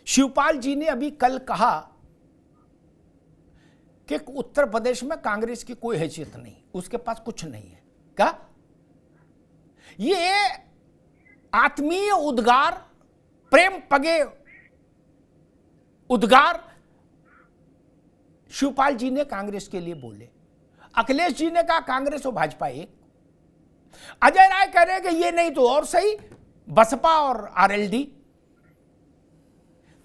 शिवपाल जी ने अभी कल कहा कि उत्तर प्रदेश में कांग्रेस की कोई हैसियत नहीं, उसके पास कुछ नहीं है। क्या ये आत्मीय उद्गार, प्रेम पगे उद्गार शिवपाल जी ने कांग्रेस के लिए बोले। अखिलेश जी ने कहा कांग्रेस और भाजपा एक। अजय राय कह रहे हैं कि ये नहीं तो और सही, बसपा और आरएलडी।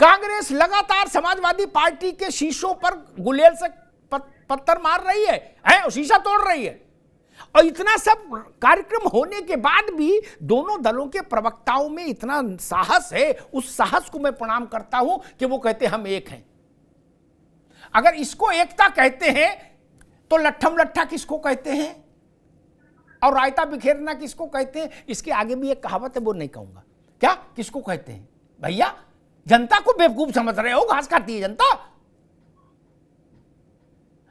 कांग्रेस लगातार समाजवादी पार्टी के शीशों पर गुलेल से पत्थर मार रही है और शीशा तोड़ रही है। और इतना सब कार्यक्रम होने के बाद भी दोनों दलों के प्रवक्ताओं में इतना साहस है, उस साहस को मैं प्रणाम करता हूं कि वो कहते हम एक हैं। अगर इसको एकता कहते हैं तो लट्ठम लट्ठा किसको कहते हैं और रायता बिखेरना किसको कहते हैं? इसके आगे भी एक कहावत है, वो नहीं कहूंगा। क्या किसको कहते हैं? भैया जनता को बेवकूफ समझ रहे हो, घास खाती है जनता।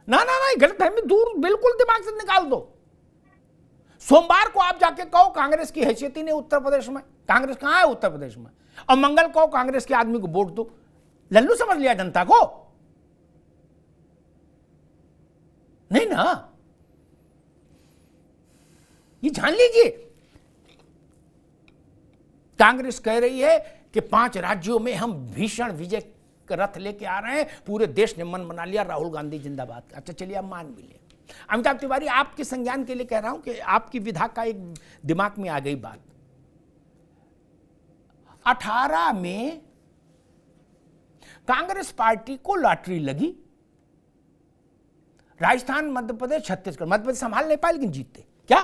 ना ना ना, गलतफहमी दूर बिल्कुल दिमाग से निकाल दो। सोमवार को आप जाके कहो कांग्रेस की हैसियत ही नहीं उत्तर प्रदेश में, कांग्रेस कहां है उत्तर प्रदेश में, और मंगल कहो कांग्रेस के आदमी को वोट दो। लल्लू समझ लिया जनता को? नहीं ना, ये जान लीजिए। कांग्रेस कह रही है कि 5 राज्यों में हम भीषण विजय का रथ लेके आ रहे हैं, पूरे देश ने मन बना लिया, राहुल गांधी जिंदाबाद। अच्छा चलिए, अब मान भी लिया। अमिताभ तिवारी, आपके संज्ञान के लिए कह रहा हूं कि आपकी विधा का एक दिमाग में आ गई बात। 18 में कांग्रेस पार्टी को लॉटरी लगी, राजस्थान, मध्य प्रदेश, छत्तीसगढ़। मध्य प्रदेश संभाल नहीं पाए लेकिन जीतते। क्या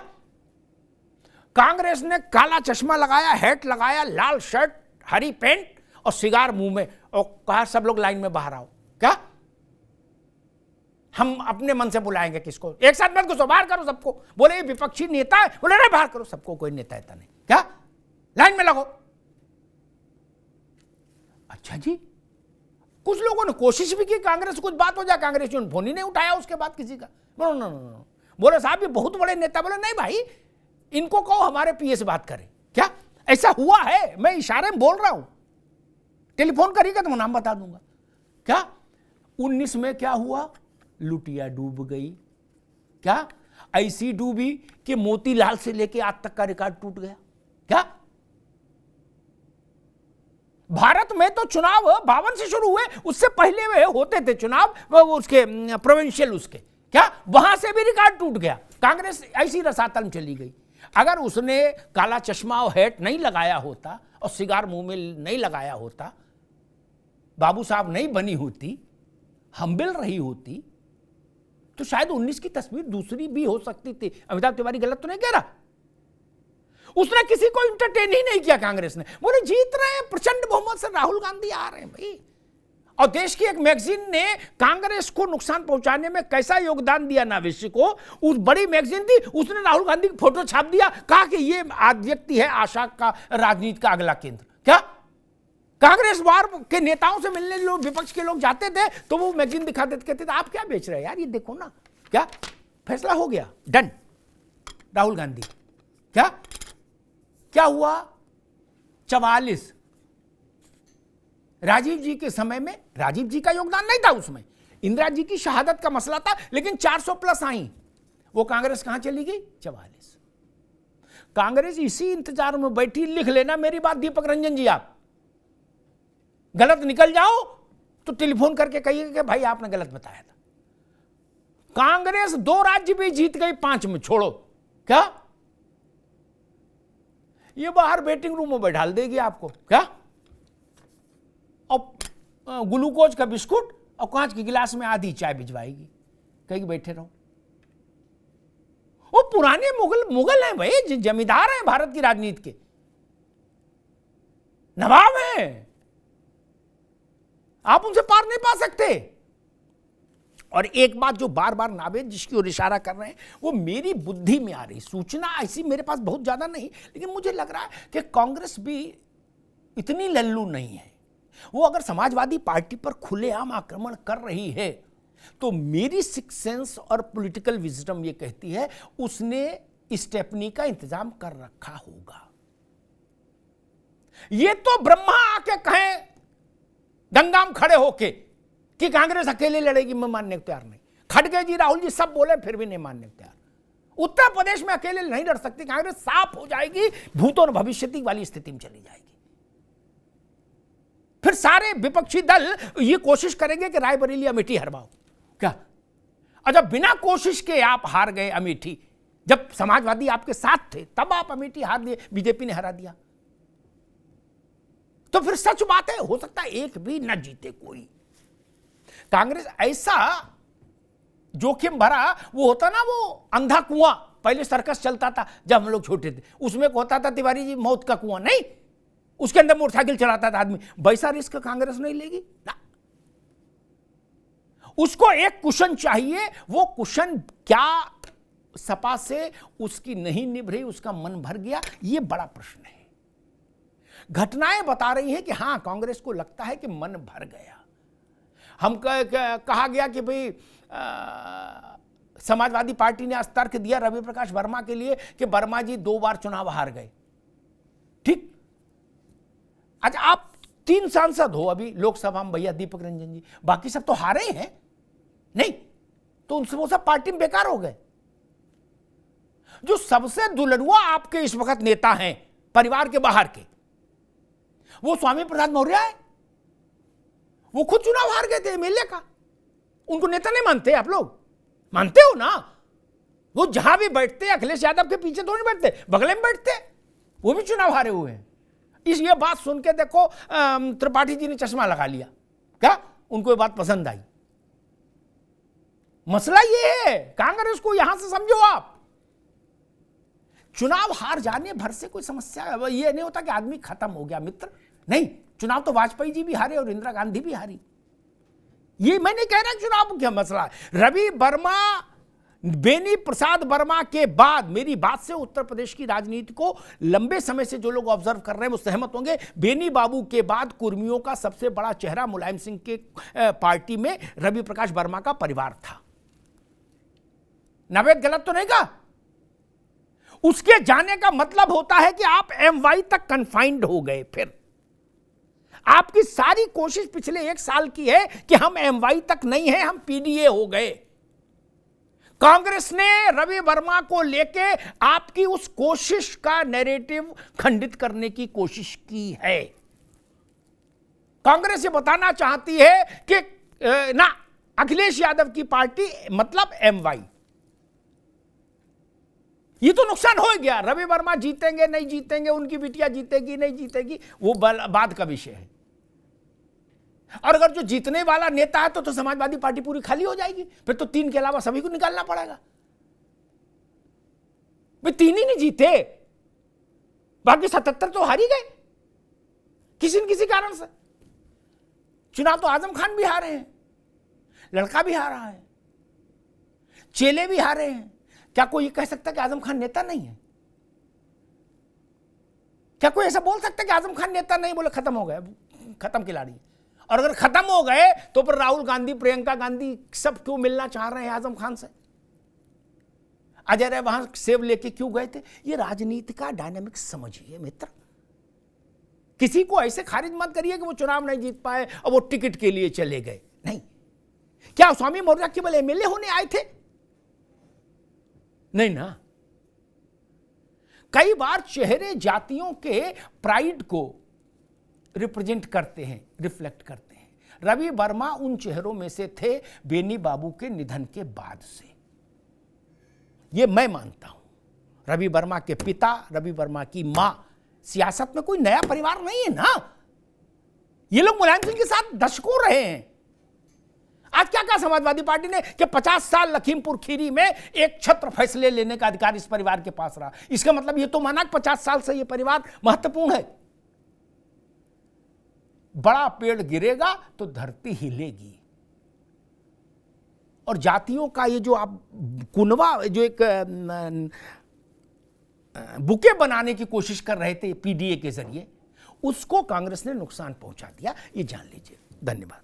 कांग्रेस ने काला चश्मा लगाया, हैट लगाया, लाल शर्ट, हरी पैंट और सिगार मुंह में, और कहा सब लोग लाइन में बाहर आओ। क्या हम अपने मन से बुलाएंगे किसको? एक साथ मत घुसो, बाहर करो सबको। बोले ये विपक्षी नेता है, बोले नहीं बाहर करो सबको, कोई नेता ऐसा नहीं। क्या लाइन में लगो। अच्छा जी, कुछ लोगों ने कोशिश भी की कांग्रेस कुछ बात हो जाए, कांग्रेस ने फोन ही नहीं उठाया उसके बाद किसी का। बोले साहब ये बहुत बड़े नेता। बोले नहीं भाई, इनको कहो हमारे पीए से बात करें। क्या ऐसा हुआ है? मैं इशारे में बोल रहा हूं, टेलीफोन करिएगा तो मैं नाम बता दूंगा। क्या 19 में क्या हुआ? लुटिया डूब गई। क्या ऐसी डूबी कि मोतीलाल से लेके आज तक का रिकॉर्ड टूट गया। क्या भारत में तो चुनाव 52 से शुरू हुए, उससे पहले वे होते थे चुनाव, उसके प्रोविंशियल उसके। क्या वहां से भी रिकॉर्ड टूट गया? कांग्रेस ऐसी रसातल में चली गई। अगर उसने काला चश्मा और हैट नहीं लगाया होता और सिगार मुंह में नहीं लगाया होता, बाबू साहब नहीं बनी होती, हम्बिल रही होती, तो शायद 19 की तस्वीर दूसरी भी हो सकती थी। अमिताभ तिवारी गलत तो नहीं कह रहा। उसने किसी को इंटरटेन ही नहीं किया कांग्रेस ने। बोले जीत रहे हैं प्रचंड बहुमत से, राहुल गांधी आ रहे हैं भाई। और देश की एक मैगजीन ने कांग्रेस को नुकसान पहुंचाने में कैसा योगदान दिया नाविश्य को, उस बड़ी मैगजीन थी, उसने राहुल गांधी की फोटो छाप दिया, कहा कि ये व्यक्ति है आशा का राजनीति का अगला केंद्र। क्या कांग्रेस वार के नेताओं से मिलने लोग, विपक्ष के लोग जाते थे तो वो मैगजीन दिखा देते, कहते थे आप क्या बेच रहे हैं यार, ये देखो ना। क्या फैसला हो गया, डन, राहुल गांधी। क्या क्या हुआ? 44 राजीव जी के समय में, राजीव जी का योगदान नहीं था उसमें, इंदिरा जी की शहादत का मसला था, लेकिन 400 प्लस आई। वो कांग्रेस कहां चली गई? 44। कांग्रेस इसी इंतजार में बैठी। लिख लेना मेरी बात दीपक रंजन जी, आप गलत निकल जाओ तो टेलीफोन करके कहिए कि भाई आपने गलत बताया था। कांग्रेस 2 राज्य भी जीत गई, 5 में छोड़ो। क्या ये बाहर वेटिंग रूम में बैठा देगी आपको? क्या और ग्लूकोज का बिस्कुट और कांच के गिलास में आधी चाय भिजवाएगी, कहीं बैठे रहो। वो पुराने मुगल हैं भाई, जमींदार हैं भारत की राजनीति के, नवाब हैं, आप उनसे पार नहीं पा सकते। और एक बात जो बार बार नावेद जिसकी ओर इशारा कर रहे हैं, वो मेरी बुद्धि में आ रही, सूचना ऐसी मेरे पास बहुत ज्यादा नहीं, लेकिन मुझे लग रहा है कि कांग्रेस भी इतनी लल्लू नहीं है। वो अगर समाजवादी पार्टी पर खुलेआम आक्रमण कर रही है तो मेरी सिक्स सेंस और पॉलिटिकल विजडम ये कहती है उसने स्टेपनी का इंतजाम कर रखा होगा। ये तो ब्रह्मा आके कहें गंगाम खड़े होके कि कांग्रेस अकेले लड़ेगी, मैं मानने को तैयार नहीं। खड़गे जी, राहुल जी सब बोले, फिर भी नहीं मानने को तैयार। उत्तर प्रदेश में अकेले नहीं लड़ सकती कांग्रेस, साफ हो जाएगी, भूत और भविष्यति वाली स्थिति में चली जाएगी। फिर सारे विपक्षी दल ये कोशिश करेंगे कि रायबरेली अमेठी हरवाओ। क्या अच्छा, बिना कोशिश के आप हार गए अमेठी? जब समाजवादी आपके साथ थे तब आप अमेठी हार दिए, बीजेपी ने हरा दिया। तो फिर सच बात है, हो सकता है एक भी न जीते कोई। कांग्रेस ऐसा जोखिम भरा वो होता ना, वो अंधा कुआं, पहले सर्कस चलता था जब हम लोग छोटे थे, उसमें होता था तिवारी जी मौत का कुआं, नहीं, उसके अंदर मोटरसाइकिल चलाता था आदमी। वैसा रिस्क कांग्रेस नहीं लेगी ना। उसको एक कुशन चाहिए, वो कुशन क्या सपा से उसकी नहीं निभ रही, उसका मन भर गया, ये बड़ा प्रश्न है। घटनाएं बता रही हैं कि हां, कांग्रेस को लगता है कि मन भर गया। हम कहा गया कि भाई समाजवादी पार्टी ने तर्क दिया रवि प्रकाश वर्मा के लिए कि वर्मा जी 2 बार चुनाव हार गए। ठीक, अच्छा आप 3 सांसद हो अभी लोकसभा में, भैया दीपक रंजन जी, बाकी सब तो हारे हैं नहीं, तो उनसे वो सब पार्टी में बेकार हो गए। जो सबसे दुलरुआ आपके इस वक्त नेता हैं परिवार के बाहर के, वो स्वामी प्रसाद मौर्य है। वो खुद चुनाव हार गए थे एमएलए का, उनको नेता नहीं मानते आप लोग? मानते हो ना? वो जहां भी बैठते अखिलेश यादव के पीछे तो नहीं बैठते, बगल में बैठते, वो भी चुनाव हारे हुए हैं। इस ये बात सुन के देखो त्रिपाठी जी ने चश्मा लगा लिया, क्या उनको ये बात पसंद आई? मसला ये है, कांग्रेस को यहां से समझो आप। चुनाव हार जाने भर से कोई समस्या है, ये नहीं होता कि आदमी खत्म हो गया मित्र, नहीं। चुनाव तो वाजपेयी जी भी हारे और इंदिरा गांधी भी हारी, ये मैं नहीं कह रहा चुनाव क्या मसला है। रवि वर्मा, बेनी प्रसाद वर्मा के बाद, मेरी बात से उत्तर प्रदेश की राजनीति को लंबे समय से जो लोग ऑब्जर्व कर रहे हैं वो सहमत होंगे, बेनी बाबू के बाद कुर्मियों का सबसे बड़ा चेहरा मुलायम सिंह के पार्टी में रवि प्रकाश वर्मा का परिवार था। नवेद गलत तो नहीं कहा? उसके जाने का मतलब होता है कि आप एमवाई तक कन्फाइंड हो गए। फिर आपकी सारी कोशिश पिछले 1 साल की है कि हम एमवाई तक नहीं है, हम पीडीए हो गए। कांग्रेस ने रवि वर्मा को लेके आपकी उस कोशिश का नैरेटिव खंडित करने की कोशिश की है। कांग्रेस ये बताना चाहती है कि ना, अखिलेश यादव की पार्टी मतलब एमवाई। ये तो नुकसान हो गया। रवि वर्मा जीतेंगे नहीं जीतेंगे, उनकी बिटिया जीतेगी नहीं जीतेगी, वो बाद का विषय है। और अगर जो जीतने वाला नेता है तो समाजवादी पार्टी पूरी खाली हो जाएगी, फिर तो 3 के अलावा सभी को निकालना पड़ेगा। भाई 3 ही नहीं जीते, बाकी 77 तो हार ही गए किसी न किसी कारण से। चुनाव तो आजम खान भी हारे हैं, लड़का भी हारा है, चेले भी हारे हैं। क्या कोई ये कह सकता है कि आजम खान नेता नहीं है? क्या कोई ऐसा बोल सकता है कि आजम खान नेता नहीं? बोले खत्म हो गए, खत्म खिलाड़ी। और अगर खत्म हो गए तो फिर राहुल गांधी, प्रियंका गांधी सब क्यों मिलना चाह रहे हैं आजम खान से? अजय राय वहां सेव लेके क्यों गए थे? ये राजनीति का डायनामिक्स समझिए मित्र। किसी को ऐसे खारिज मत करिए कि वो चुनाव नहीं जीत पाए और वो टिकट के लिए चले गए। नहीं, क्या स्वामी मौर्य केवल एमएलए होने आए थे? नहीं ना। कई बार चेहरे जातियों के प्राइड को रिप्रेजेंट करते हैं, रिफ्लेक्ट करते हैं। रवि वर्मा उन चेहरों में से थे बेनी बाबू के निधन के बाद से, ये मैं मानता हूं। रवि वर्मा के पिता, रवि वर्मा की मां, सियासत में कोई नया परिवार नहीं है ना। ये लोग मुलायम सिंह के साथ दशकों रहे हैं। आज क्या कहा समाजवादी पार्टी ने कि 50 साल लखीमपुर खीरी में एक छत्र फैसले लेने का अधिकार इस परिवार के पास रहा। इसका मतलब ये तो माना कि 50 साल से ये परिवार महत्वपूर्ण है। बड़ा पेड़ गिरेगा तो धरती हिलेगी। और जातियों का ये जो आप कुनवा, जो एक बुके बनाने की कोशिश कर रहे थे पीडीए के जरिए, उसको कांग्रेस ने नुकसान पहुंचा दिया, ये जान लीजिए। धन्यवाद।